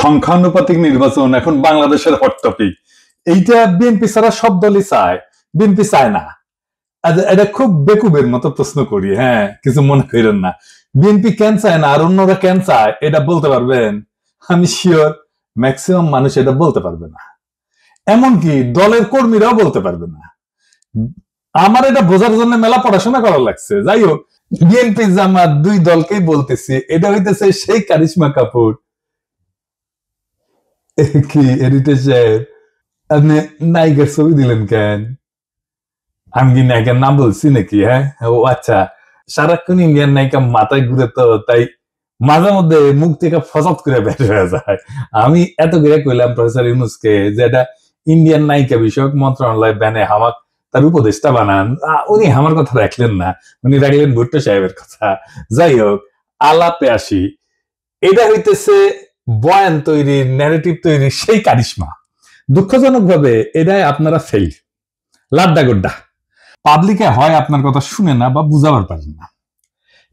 সংখ্যানুপাতিক নির্বাচন এখন বাংলাদেশের হট টপিক। এইটা বিএনপি ছাড়া সব দলই চায়, বিএনপি চায় না। এটা খুব বেকুবের মতো প্রশ্ন করি, হ্যাঁ, কিছু মনে করেন না। বিএনপি কেন চায় না আর অন্যরা কেন চায় এটা বলতে পারবেন? আমি শিওর ম্যাক্সিমাম মানুষ এটা বলতে পারবে না, এমনকি দলের কর্মীরাও বলতে পারবে না। আমার এটা বোঝার জন্য মেলা পড়াশোনা করা লাগছে। যাই হোক, বিএনপি জামাত দুই দলকেই বলতেছি, এটা হইতেছে সেই কারিশমা কাপুর। কি এডিটর সাহেব, আপনি নায়িকার ছবি দিলেন কেন? আমি কি নায়িকার নাম বলছি নাকি? হ্যাঁ, ও আচ্ছা, সারাক্ষণ ইন্ডিয়ান নায়িকা মাথায় ঘুরে, তো তাই মাঝে মধ্যে মুখ থেকে ফসাদ করে বের হয়ে যায়। আমি এত করে কইলাম প্রফেসর ইউনূসকে যে এটা ইন্ডিয়ান নায়িকা বিষয়ক মন্ত্রণালয় ব্যানে হামাক তার উপদেষ্টা বানান, উনি আমার কথা রাখলেন না, উনি রাখলেন ভুট্টো সাহেবের কথা। যাই হোক, আলাপে আসি। এটা হইতেছে বয়ান তৈরির, ন্যারেটিভ তৈরির সেই কারিশমা। দুঃখজনক ভাবে এটাই আপনারা ফেল, লাড্ডা গোড্ডা। পাবলিকে হয় আপনার কথা শুনে না বা বুঝাবার পারেন না।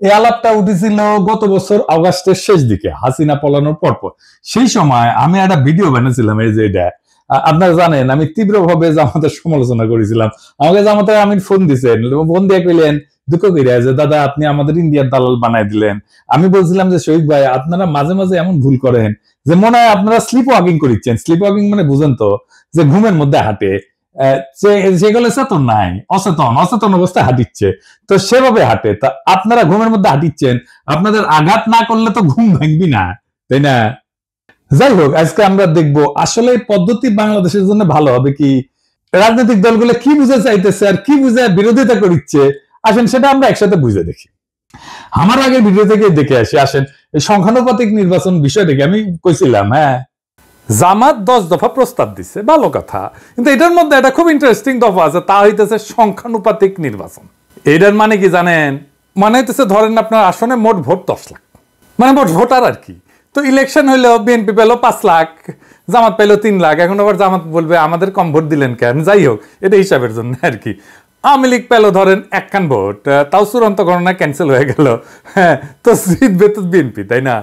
এই আলাপটা উঠেছিল গত বছর অগাস্টের শেষ দিকে, হাসিনা পলানোর পরপর। সেই সময় আমি একটা ভিডিও বানিয়েছিলাম, এই যে এটা আপনারা জানেন, আমি তীব্রভাবে জামাতের সমালোচনা করেছিলাম। আমাকে জামাতের আমির ফোন দিচ্ছেন, ফোন দিয়ে কইলেন দুঃখ করিয়া যে দাদা আপনি আমাদের ইন্ডিয়ার দালাল বানাই দিলেন। আমি বলছিলাম যে শহীদ ভাই, আপনারা মাঝে মাঝে এমন ভুল করেন যে মনে হয় আপনারা স্লিপ ওয়াকিং করিচ্ছেন। স্লিপ ওয়াকিং মানে বুঝেন তো, যে ঘুমের মধ্যে হাঁটে, সেগুলো চেতন নাই, অচেতন অচেতন অবস্থায় হাঁটিচ্ছে, তো সেভাবে হাঁটে। তা আপনারা ঘুমের মধ্যে হাঁটিচ্ছেন, আপনাদের আঘাত না করলে তো ঘুম ভাঙবি না, তাই না? যাই হোক, আজকে আমরা দেখবো আসলে পদ্ধতি বাংলাদেশের জন্য ভালো হবে কি, রাজনৈতিক দলগুলো কি বুঝে চাইতেছে আর কি বুঝে বিরোধিতা করছে। আসেন সেটা আমরা একসাথে বুঝে দেখি। আমার আগে ভিডিও থেকে দেখে আসি। আসেন, এই সংখ্যানুপাতিক নির্বাচন বিষয়টাকে আমি কইছিলাম, হ্যাঁ, জামাত 10 দফা প্রস্তাব দিচ্ছে, ভালো কথা, কিন্তু এটার মধ্যে একটা খুব ইন্টারেস্টিং দফা আছে, তা হইতেছে সংখ্যানুপাতিক নির্বাচন। এটার মানে কি জানেন? মানে হইতেছে ধরেন আপনার আসনে মোট ভোট 10 লাখ, মানে মোট ভোটার আর কি। তো ইলেকশন হইলো বিএনপি পেলো 5 লাখ, জামাত পেলো 3 লাখ। এখন আবার জামাত বলবে আমাদের কম ভোট দিলেন কেন? যাই হোক, এটা হিসাবের জন্য আর কি। আওয়ামী লীগ পেলো ধরেন 1 ভোট, তাও চূড়ান্ত গণনা ক্যান্সেল হয়ে গেল, হ্যাঁ, তো জিতবে তো বিএনপি, তাই না?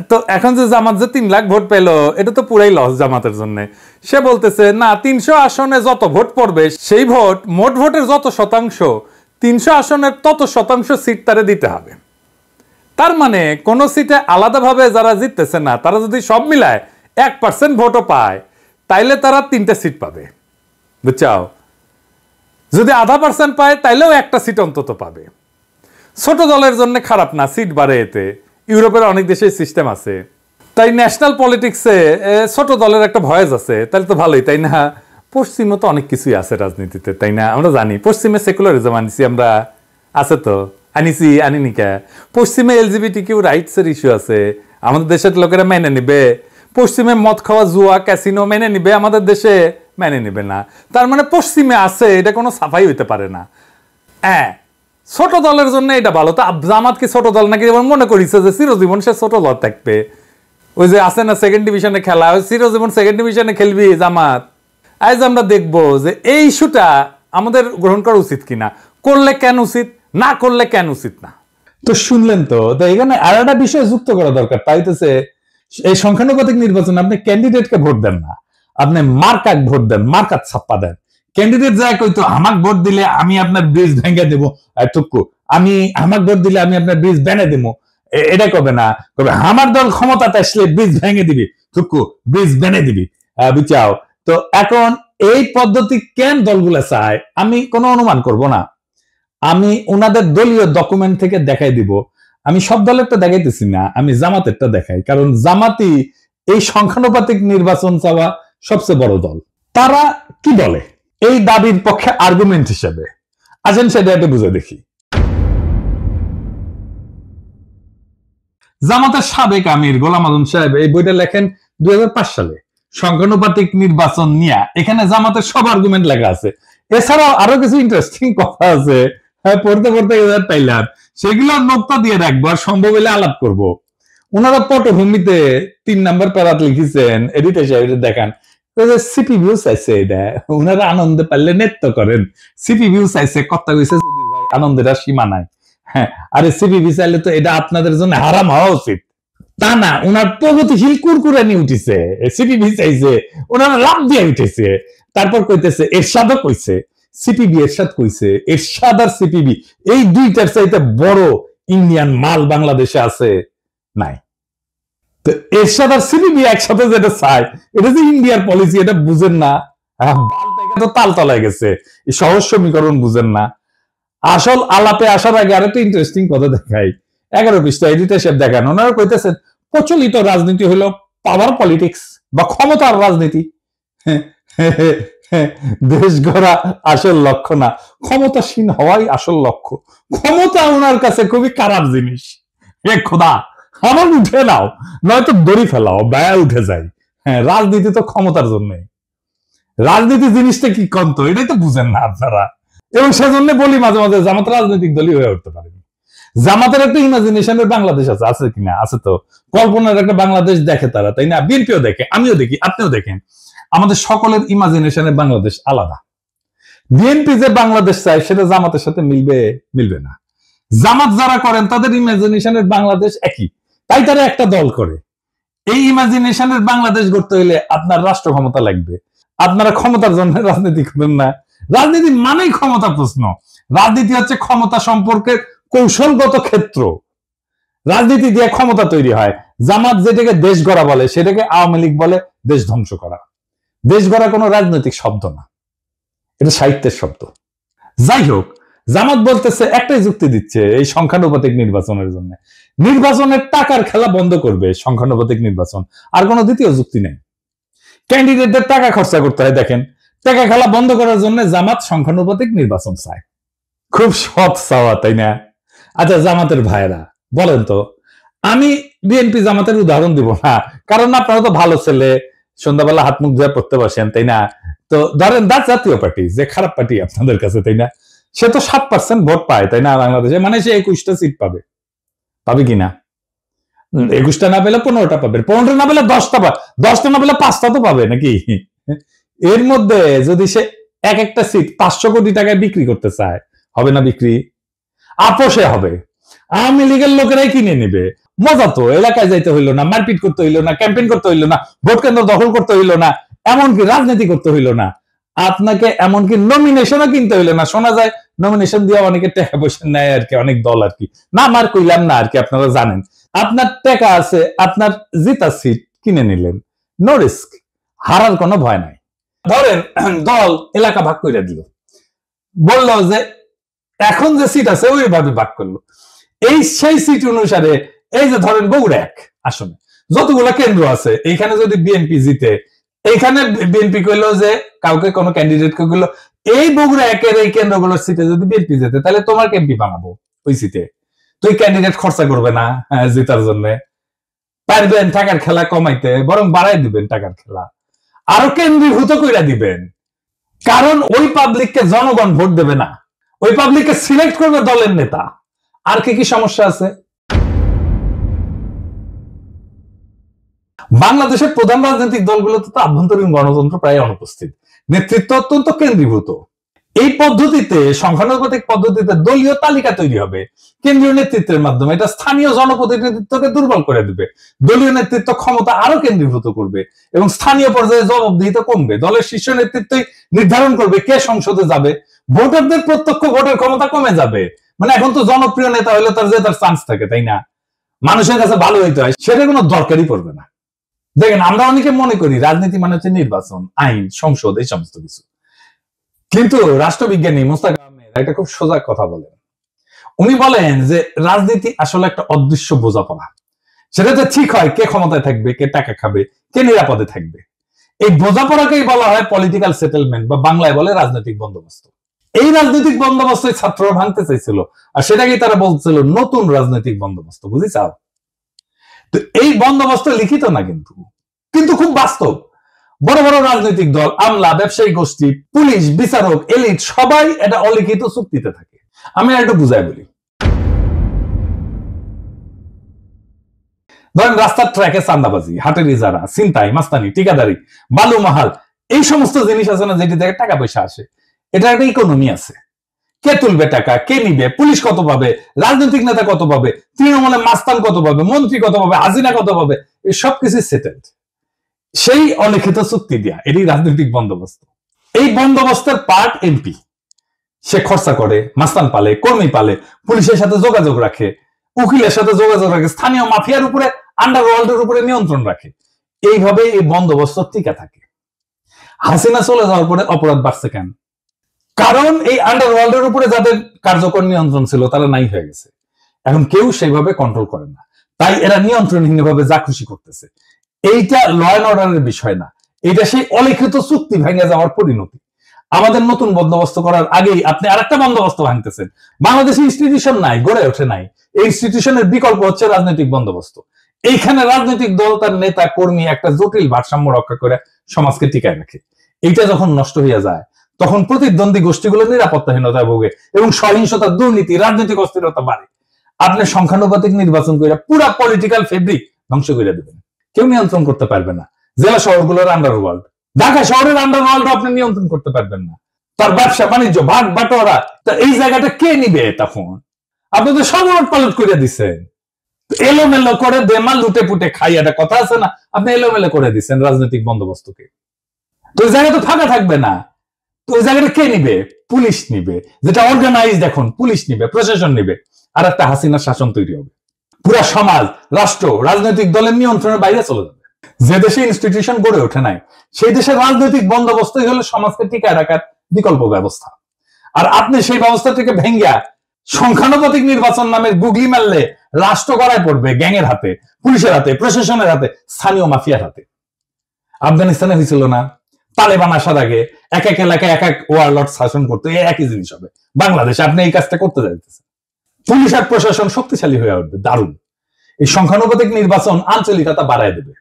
তো এখন যে জামাত যে 3 লাখ ভোট পেলো, এটা তো পুরাই লস জামাতের জন্য। সে বলতেছে না, 300 আসনে যত ভোট পড়বে সেই ভোট, মোট ভোটের যত শতাংশ, 300 আসনের তত শতাংশ সিট তারে দিতে হবে। তার মানে কোন সিটে আলাদাভাবে যারা জিততেছে না, তারা যদি সব মিলায় 1% ভোটও পায়, তাইলে তারা 3টা সিট পাবে, বুঝছাও? যদি 0.5% পায়, তাইলেও একটা সিট অন্তত পাবে। ছোট দলের জন্য খারাপ না, সিট বাড়ে এতে। ইউরোপের অনেক দেশে সিস্টেম আছে। তাই ন্যাশনাল পলিটিক্সে ছোট দলের একটা ভয়েস আছে, তাহলে তো ভালোই, তাই না? পশ্চিমে তো অনেক কিছুই আছে রাজনীতিতে, তাই না? আমরা জানি পশ্চিমে সেকুলারিজম আনিছি আমরা, আছে তো, আনিনি কে? পশ্চিমে LGBTQ রাইটস এর ইস্যু আছে, আমাদের দেশের লোকেরা মেনে নিবে? পশ্চিমে মদ খাওয়া, জুয়া, ক্যাসিনো মেনে নিবে? আমাদের দেশে মেনে নিবে না। তার মানে পশ্চিমে আছে, এটা কোনো সাফাই হইতে পারে না। হ্যাঁ, ছোট দলের জন্য এটা ভালো। তা জামাত কি ছোট দল নাকি? মনে করিছে যে চিরজীবন সে ছোট দল থাকবে। ওই যে আছে না সেকেন্ড ডিভিশনে খেলা, ওই চিরজীবন সেকেন্ড ডিভিশনে খেলবি জামাত। আজ আমরা দেখবো যে এই ইস্যুটা আমাদের গ্রহণ করা উচিত কিনা, করলে কেন উচিত, না করলে কেন উচিত না। তো শুনলেন তো, এখানে আর একটা বিষয় যুক্ত করা দরকার। তাই হচ্ছে এই সংখ্যানুপাতিক নির্বাচনে আপনি ক্যান্ডিডেটকে ভোট দেন না, আপনি মার্কাক ভোট দেন, মার্কাত ছাপ্পা দেন। ক্যান্ডিডেট যায় কইতো আমাক ভোট দিলে আমি আপনার ব্রিজ ভেঙে দেবো, টুকু আমি আমাক ভোট দিলে আমি আপনার ব্রিজ বেনে দেবো, এটা কবে না, কবে আমার দল ক্ষমতাতে আসলে ব্রিজ ভেঙে দিবি, টুকু ব্রিজ বেনে দিবি, বুঝাও? তো এখন এই পদ্ধতি কেন দলগুলা চায় আমি কোনো অনুমান করব না, আমি ওনাদের দলীয় ডকুমেন্ট থেকে দেখাই দিব। আমি সব দলেরটা দেখাইতেছি না, আমি জামাতেরটা দেখাই, কারণ জামাতি এই সংখ্যানুপাতিক নির্বাচন চাওয়া সবচেয়ে বড় দল। তারা কি বলে এই দাবির পক্ষে আর্গুমেন্ট হিসেবে? আসেন সেটা একটু বুঝে দেখি। জামাতের সাবেক আমির গোলাম আজম সাহেব এই বইটা লেখেন 2005 সালে, সংখ্যানুপাতিক নির্বাচন নিয়ে। এখানে জামাতের সব আর্গুমেন্ট লেখা আছে। এছাড়াও আরো কিছু ইন্টারেস্টিং কথা আছে, পড়তে পড়তে পাইলাম, সেগুলো নোকতা দিয়ে রাখবো, আর সম্ভব হলে আলাপ করব। ওনারা পটভূমিতে 3 নাম্বার প্যারাত লিখেছেন, এডিটর সাহেব দেখান, সিপি ভিউ চাইছে, এটা ওনারা আনন্দে পারলে নৃত্য করেন। সিপি ভিউ চাইছে, কথা কইছে আনন্দের আর সীমা নাই। হ্যাঁ, আরে সিপি ভিউ চাইলে তো এটা আপনাদের জন্য হারাম হওয়া উচিত। তা না, ওনার প্রগতিশীল কুরকুরানি উঠেছে, সিপিবি চাইছে, ওনারা লাভ দিয়ে উঠেছে। তারপর কইতেছে এরশাদও কইছে, সিপিবি এরশাদ কইছে, এরশাদ আর সিপিবি এই দুইটার চাইতে বড় ইন্ডিয়ান মাল বাংলাদেশে আছে নাই। তো এরশাদ আর সিপিবি একসাথে যেটা চায়, এটা যে ইন্ডিয়ার পলিসি, এটা বুঝেন না। তো তাল তলায় গেছে, এই সহজ সমীকরণ বুঝেন না। আসল আলাপে আসার আগে আরেকটা ইন্টারেস্টিং কথা দেখাই, 11 পৃষ্ঠা এডিটর সাহেব দেখান, ওনারা কইতেছেন প্রচলিত রাজনীতি হলো পাওয়ার পলিটিক্স বা ক্ষমতার রাজনীতি। দেশ গড়া আসল লক্ষ্য না, ক্ষমতাসীন হওয়াই আসল লক্ষ্য। ক্ষমতা ওনার কাছে খুবই খারাপ জিনিস। খোদা আমার উঠে নাও, নয়তো দড়ি ফেলাও, ব্যয় উঠে যায়। হ্যাঁ, রাজনীতি তো ক্ষমতার জন্য। রাজনীতি জিনিসটা কি কন্ত, এটাই তো বুঝেন না আপনারা। এবং সেজন্য বলি মাঝে মাঝে জামাত রাজনৈতিক দলই হয়ে উঠতে পারেনি। জামাতের একটা ইমাজিনেশনের বাংলাদেশ আছে, আছে কিনা? আছে তো। কল্পনার একটা বাংলাদেশ দেখে তারা, তাই না? বিএনপিও দেখে, আমিও দেখি, আপনিও দেখেন। আমাদের সকলের ইমাজিনেশনের বাংলাদেশ আলাদা। বিএনপি যে বাংলাদেশ চায় সেটা জামাতের সাথে মিলবে না। জামাত যারা করেন তাদের ইমাজিনেশনের বাংলাদেশ একই, তাই তারা একটা দল করে। এই ইমাজিনেশনের বাংলাদেশ গড়তে হইলে আপনার রাষ্ট্র ক্ষমতা লাগবে। আপনারা ক্ষমতার জন্য রাজনীতি করেন না। রাজনীতি মানেই ক্ষমতা প্রশ্ন। রাজনীতি হচ্ছে ক্ষমতা সম্পর্কের কৌশলগত ক্ষেত্র। রাজনীতি দিয়ে ক্ষমতা তৈরি হয়। জামাত যেটাকে দেশ গড়া বলে সেটাকে আওয়ামী লীগ বলে দেশ ধ্বংস করা। দেশ গড়া কোনো রাজনৈতিক শব্দ না, এটা সাহিত্যের শব্দ। যাই হোক, জামাত বলতেছে, একটাই যুক্তি দিচ্ছে এই সংখ্যানুপাতিক নির্বাচনের জন্য, নির্বাচনের টাকার খেলা বন্ধ করবে সংখ্যানুপাতিক নির্বাচন। আর কোনো দ্বিতীয় যুক্তি নেই। ক্যান্ডিডেটদের টাকা খরচা করতে হয়। দেখেন, টাকা খেলা বন্ধ করার জন্য জামাত সংখ্যানুপাতিক নির্বাচন চায়। খুব সৎ চাওয়া, তাই না? আচ্ছা জামাতের ভাইরা বলেন তো, আমি বিএনপি জামাতের উদাহরণ দিব না, কারণ আপনারা তো ভালো ছেলে, সন্ধ্যাবেলা হাত মুখ ধুয়ে পড়তে বসেন, তাই না? তো ধরেন জাতীয় পার্টি যে খারাপ পার্টি আপনাদের কাছে, তাই না? সে তো 7% ভোট পায়, তাই না? বাংলাদেশে মানে সে 21টা সিট পাবে কিনা? 21টা না পেলে 15টা পাবে, 15টা না পেলে 10টা পাবে, 10টা না পেলে 5টা তো পাবে নাকি? এর মধ্যে যদি সে একটা সিট 500 কোটি টাকায় বিক্রি করতে চায়, হবে না বিক্রি? আপোষে হবে। আওয়ামী লীগের লোকেরাই কিনে নেবে। মজা তো, এলাকায় যাইতে হইলো না, মারপিট করতে হইলো না, ক্যাম্পেইন করতে হইলো না, ভোট কেন্দ্র দখল করতে হইলো না, এমনকি রাজনীতি করতে হইলো না, আপনাকে এমনকি নমিনেশনও কিনতে হইলো না। শোনা যায় নমিনেশন দিয়ে অনেকে টাকা পয়সা নেয় আর কি, অনেক দল আর কি। না আমার কইলাম না আর কি, আপনারা জানেন। আপনার টাকা আছে, আপনার জিতা সিট কিনে নিলেন, নো রিস্ক, হারার কোনো ভয় নাই। ধরেন দল এলাকা ভাগ করে দিল, বললো যে এখন যে সিট আছে ওইভাবে ভাগ করলো। সেই সিট অনুসারে এই যে ধরেন বগুড়া 1 আসনে যতগুলো কেন্দ্র আছে, এইখানে যদি বিএনপি জিতে, এইখানে বিএনপি কইলো যে কাউকে কোনো ক্যান্ডিডেটকে কইলো এই বগুড়া 1-এর এই কেন্দ্রগুলোর সিটে যদি বিএনপি জিতে তাহলে তোমার এমপি বানাবো ওই সিটে। তুই ক্যান্ডিডেট খরচা করবে না জেতার জন্য, পারবেন টাকার খেলা কমাইতে, বরং বাড়াই দিবেন টাকার খেলা, আরো কেন্দ্রীভূত কইরা দিবেন। কারণ ওই পাবলিককে জনগণ ভোট দেবে না, ওই পাবলিককে সিলেক্ট করবে দলের নেতা। আর কি সমস্যা আছে? বাংলাদেশের প্রধান রাজনৈতিক দলগুলোতে তো আভ্যন্তরীণ গণতন্ত্র প্রায় অনুপস্থিত, নেতৃত্ব অত্যন্ত কেন্দ্রীভূত। এই পদ্ধতিতে, সংখ্যানুপাতিক পদ্ধতিতে দলীয় তালিকা তৈরি হবে কেন্দ্রীয় নেতৃত্বের মাধ্যমে। এটা স্থানীয় জনপ্রতিনিধিত্বকে দুর্বল করে দিবে। দলীয় নেতৃত্ব ক্ষমতা আরো কেন্দ্রীভূত করবে এবং স্থানীয় পর্যায়ে জবাবদিহিতা কমবে। দলের শীর্ষ নেতৃত্বই নির্ধারণ করবে কে সংসদে যাবে। ভোটারদের প্রত্যক্ষ ভোটের ক্ষমতা কমে যাবে। মানে এখন তো জনপ্রিয় নেতা হলে তার জেতার চান্স থাকে, তাই না? মানুষের কাছে ভালো হইতে হয়, সেটা কোনো দরকারই পড়বে না। দেখেন, আমরা অনেকে মনে করি রাজনীতি মানে হচ্ছে নির্বাচন, আইন, সংসদ, এই সমস্ত কিছু। কিন্তু রাষ্ট্রবিজ্ঞানী মোস্তাক আহমেদ একটা খুব সোজা কথা বলেন। উনি বলেন যে রাজনীতি আসলে একটা অদৃশ্য বোঝাপড়া। সেটাতে ঠিক হয় কে ক্ষমতায় থাকবে, কে টাকা খাবে, কে নিরাপদে থাকবে। এই বোঝাপড়াকেই বলা হয় পলিটিক্যাল সেটেলমেন্ট, বা বাংলায় বলে রাজনৈতিক বন্দোবস্ত। এই রাজনৈতিক বন্দোবস্ত ছাত্ররা ভাঙতে চাইছিল, আর সেটাকেই তারা বলছিল নতুন রাজনৈতিক বন্দোবস্ত। বুঝিছাও? তো এই বন্দোবস্ত লিখিত না, কিন্তু খুব বাস্তব। বড় বড় রাজনৈতিক দল, আমলা, ব্যবসায়ী গোষ্ঠী, পুলিশ, বিচারক, এলিট সবাই এটা অলিখিত চুক্তিতে থাকে। আমি একটু বুঝাই বলি। ধরেন রাস্তার ট্র্যাকে চাঁদাবাজি, হাটের ইজারা, ছিনতাই, মাস্তানি, ঠিকাদারি, বালু মাহাল, এই সমস্ত জিনিস আছে না, যেটি থেকে টাকা পয়সা আসে, এটা একটা ইকোনমি আছে। কে তুলবে টাকা, কে নিবে, পুলিশ কত পাবে, রাজনৈতিক নেতা কত পাবে, তৃণমূলের মাস্তান কত পাবে, মন্ত্রী কত পাবে, হাসিনা কত পাবে, এই সবকিছু সেটেলড সেই অলিখিত চুক্তি দিয়া। এটি রাজনৈতিক বন্দোবস্ত। এই বন্দোবস্তের পার্ট এমপি। সে খরচা করে, মাস্তান পালে, কর্মী পালে, পুলিশের সাথে যোগাযোগ রাখে, উকিলের সাথে যোগাযোগ রাখে, স্থানীয় মাফিয়ার উপরে, আন্ডারওয়ার্ল্ডের উপরে নিয়ন্ত্রণ রাখে। এইভাবে এই বন্দোবস্ত টিকে থাকে। হাসিনা চলে যাওয়ার পরে অপরাধ বাড়ছে কেন? কারণ এই আন্ডারওয়ার্ল্ডের উপরে যাদের কার্যকর নিয়ন্ত্রণ ছিল তারা নাই হয়ে গেছে। এখন কেউ সেইভাবে কন্ট্রোল করে না, তাই এরা নিয়ন্ত্রণহীনভাবে যা খুশি করতেছে। এইটা ল অ্যান্ড অর্ডারের বিষয় না, এটা সেই অলিখিত চুক্তি ভেঙে যাওয়ার পরিণতি। আমাদের নতুন বন্দোবস্ত করার আগেই আপনি আরেকটা বন্দোবস্ত ভাঙতেছেন। বাংলাদেশে ইনস্টিটিউশন নাই, গড়ে ওঠে নাই। এই ইনস্টিটিউশনের বিকল্প হচ্ছে রাজনৈতিক বন্দোবস্ত। এইখানে রাজনৈতিক দল তার নেতা কর্মী একটা জটিল ভারসাম্য রক্ষা করে সমাজকে টিকায় রাখে। এইটা যখন নষ্ট হয়ে যায় তখন প্রতিদ্বন্দ্বী গোষ্ঠীগুলো নিরাপত্তাহীনতায় ভোগে এবং সহিংসতা, দুর্নীতি, রাজনৈতিক অস্থিরতা বাড়ে। আপনি সংখ্যানুপাতিক নির্বাচন করে পুরা পলিটিক্যাল ফেব্রিক ধ্বংস করে দেবেন। কেউ নিয়ন্ত্রণ করতে পারবে না। জেলা শহরগুলোর আন্ডারওয়ার্ল্ড, ঢাকা শহরের আন্ডারওয়ার্ল্ড আপনি নিয়ন্ত্রণ করতে পারবেন না। তার ব্যবসা বাণিজ্য, ভাগ বাটোয়ারা, এই জায়গাটা কে নিবে? তখন আপনি তো সব উলট পালট করে দিচ্ছেন। এলোমেলো করে দেমাল লুটে পুটে খাই, একটা কথা আছে না, আপনি এলোমেলো করে দিচ্ছেন রাজনৈতিক বন্দোবস্তকে। তো ওই জায়গা তো ফাঁকা থাকবে না। তো ওই জায়গাটা কে নিবে? পুলিশ নিবে, যেটা অর্গানাইজড। এখন পুলিশ নিবে, প্রশাসন নিবে, আর একটা হাসিনার শাসন তৈরি হবে। পুরা সমাজ, রাষ্ট্র রাজনৈতিক দলের নিয়ন্ত্রণের বাইরে চলে যাবে। যে দেশে ইনস্টিটিউশন গড়ে ওঠে নাই সেই দেশের রাজনৈতিক বন্দোবস্তই হলো সমাজকে টিকায় রাখার বিকল্প ব্যবস্থা। আর আপনি সেই ব্যবস্থাটিকে ভেঙ্গা সংখ্যানুপাতিক নির্বাচন নামের গুগলি মারলে রাষ্ট্র গড়ায় পড়বে গ্যাংয়ের হাতে, পুলিশের হাতে, প্রশাসনের হাতে, স্থানীয় মাফিয়ার হাতে। আফগানিস্তানে হয়েছিল না, তালেবান আসার আগে এক এক এলাকায় এক এক ওয়ারলর্ড শাসন করতো, একই জিনিস হবে বাংলাদেশে। আপনি এই কাজটা করতে যাইতেছেন। পুলিশ আর প্রশাসন শক্তিশালী হয়ে উঠবে, দারুণ। এই সংখ্যানুপাতিক নির্বাচন আঞ্চলিকতা বাড়ায় দেবে।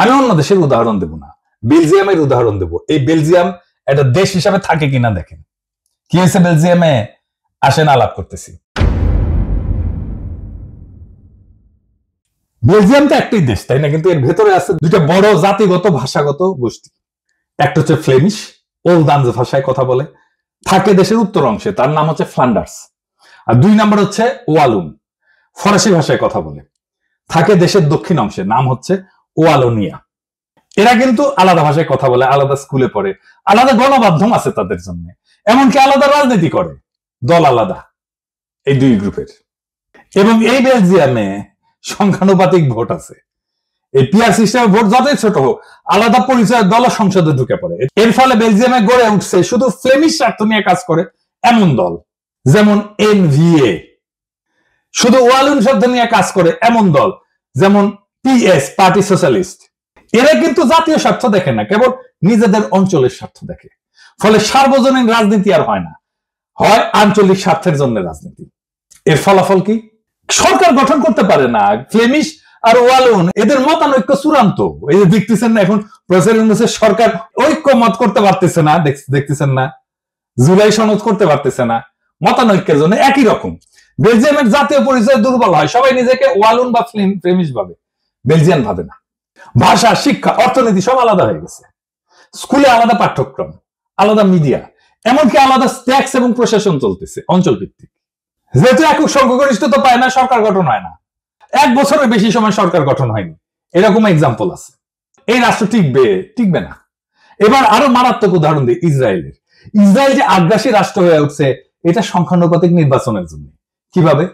আমি অন্য দেশের উদাহরণ দেব না, বেলজিয়ামের উদাহরণ দেব। এই বেলজিয়াম একটা দেশ হিসাবে থাকে কিনা দেখেন। কি হয়েছে বেলজিয়ামে? আসেন আলাপ করতেছি। বেলজিয়াম তো একটাই দেশ, তাই না? কিন্তু এর ভেতরে আছে দুইটা বড় জাতিগত ভাষাগত গোষ্ঠী। একটা হচ্ছে ফ্লেমিশ, ওলদান্স ভাষায় কথা বলে, থাকে দেশের উত্তর অংশে, তার নাম হচ্ছে ফ্লান্ডার্স। আর দুই নাম্বার হচ্ছে ওয়ালুন, ফরাসি ভাষায় কথা বলে, থাকে দেশের দক্ষিণ অংশে, নাম হচ্ছে ওয়ালোনিয়া। এরা কিন্তু আলাদা ভাষায় কথা বলে, আলাদা স্কুলে পড়ে, আলাদা গণমাধ্যম আছে তাদের জন্য, এমনকি আলাদা রাজনীতি করে, দল আলাদা এই দুই গ্রুপের। এবং এই বেলজিয়ামে সংখ্যানুপাতিক ভোট আছে। এই পিয়ার সিস্টেমে ভোট যতই ছোট হোক, আলাদা পরিচয়ের দল সংসদে ঢুকে পড়ে। এর ফলে বেলজিয়ামে গড়ে উঠছে শুধু ফ্লেমিশ স্বার্থ নিয়ে কাজ করে এমন দল, যেমন এনভিএ। শুধু ওয়ালুন শব্দ নিয়ে কাজ করে এমন দল, যেমন পিএস, পার্টি সোশ্যালিস্ট। এরা কিন্তু জাতীয় স্বার্থ দেখে না, কেবল নিজেদের অঞ্চলের স্বার্থ দেখে। ফলে সার্বজনীন রাজনীতি আর হয় না, হয় আঞ্চলিক স্বার্থের জন্য রাজনীতি। এর ফলাফল কি? সরকার গঠন করতে পারে না। ফ্লেমিশ আর ওয়ালুন এদের মতানৈক্য চূড়ান্ত। এই যে দেখতেছেন না, এখন প্রফেসর ইউনূসের সরকার ঐক্যমত করতে পারতেছে না, দেখতেছেন না, জুলাই সনদ করতে পারতেছে না, মতানৈক্যের জন্য। একই রকম বেলজিয়ামের জাতীয় পরিচয় দুর্বল হয়, সবাই নিজেকে ওয়ালুন বা ফ্লেমিশ ভাবে, বেলজিয়ান ভাবে না। ভাষা, শিক্ষা, অর্থনীতি সব আলাদা হয়ে গেছে। স্কুলে আলাদা পাঠ্যক্রম, আলাদা মিডিয়া, এমনকি আলাদা ট্যাক্স এবং প্রশাসন চলতেছে অঞ্চল ভিত্তিক। যেহেতু একক সংখ্যাগরিষ্ঠতা পায় না, সরকার গঠন হয় না। 1 বছরের বেশি সময় সরকার গঠন হয়নি, এরকম এক্সাম্পল আছে। এই রাষ্ট্র টিকবে না। এবার আরো মারাত্মক উদাহরণ দিই ইসরায়েলের। ইসরায়েল যে আগ্রাসী রাষ্ট্র হয়ে উঠছে, এটা সংখ্যানুপাতিক নির্বাচনের জন্য। কিভাবে?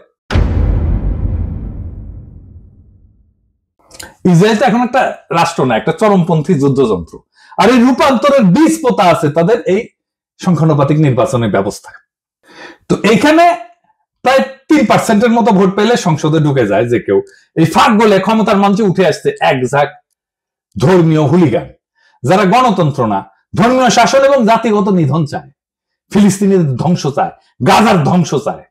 ইসরায়েল এখন একটা রাষ্ট্র না, একটা চরমপন্থী যুদ্ধযন্ত্র। আর এই রূপান্তরের বীজ পোতা আছে তাদের এই সংখ্যানুপাতিক নির্বাচনের ব্যবস্থায়। তো এইখানে প্রায় 3% মতো ভোট পেলে সংসদে ঢুকে যায় যে কেউ। এই ফাঁক গলে ক্ষমতার মঞ্চে উঠে আসছে একঝাঁক ধর্মীয় হুলিগান, যারা গণতন্ত্র না, ধর্মীয় শাসন এবং জাতিগত নিধন চায়, ফিলিস্তিনের ধ্বংস চায়, গাজার ধ্বংস চায়।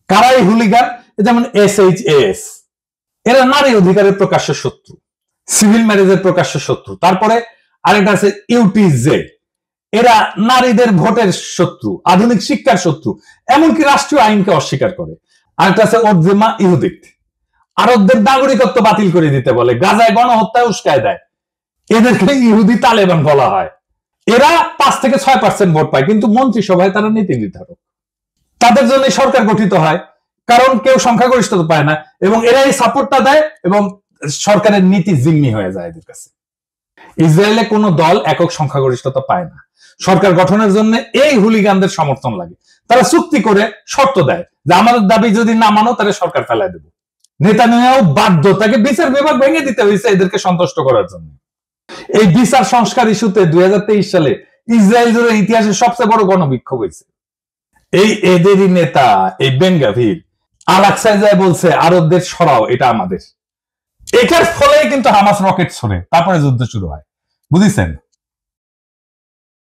কারা এই হুলিগান? যেমন SHAS, এরা নারী অধিকারের প্রকাশ্য শত্রু, সিভিল ম্যারেজের প্রকাশ্য শত্রু। তারপরে আরেকটা আছে UTZ, এরা নারীদের ভোটের শত্রু, আধুনিক শিক্ষার শত্রু, এমনকি রাষ্ট্রীয় আইনকে অস্বীকার করে। আরেকটা আছে ওরজেমা ইহুদিক, আরবদের নাগরিকত্ব বাতিল করে দিতে বলে, গাজায় গণহত্যায় উস্কায় দেয়। এদেরকে ইহুদি তালেবান বলা হয়। এরা 5 থেকে 6% ভোট পায়, কিন্তু মন্ত্রিসভায় তারা নীতি নির্ধারক। তাদের জন্য সরকার গঠিত হয়, কারণ কেউ সংখ্যাগরিষ্ঠতা পায় না এবং এরা এই সাপোর্টটা দেয় এবং সরকারের নীতি জিম্মি হয়ে যায় এদের কাছে। ইসরায়েলে কোনো দল একক সংখ্যাগরিষ্ঠতা পায় না, সরকার গঠনের জন্য এই হুলিগানদের সমর্থন লাগে। তারা চুক্তি করে শর্ত দেয় যে আমাদের দাবি যদি না মানো তাহলে সরকার ফেলায় দেব। নেতানিয়াহু বাধ্য, তাকে বিচার বিভাগ ভেঙে দিতে হয়েছে এদেরকে সন্তুষ্ট করার জন্য। এই বিচার সংস্কার ইস্যুতে 2023 সালে ইসরায়েল জুড়ে ইতিহাসের সবচেয়ে বড় গণবিক্ষোভ হয়েছে। এই এদেরই নেতা এই বেন গাভির আল-আকসায় যায় বলছে আরবদের সরাও, এটা আমাদের। এটার ফলে কিন্তু হামাস রকেট ছড়ে, তারপরে যুদ্ধ শুরু হয়, বুঝেছেন?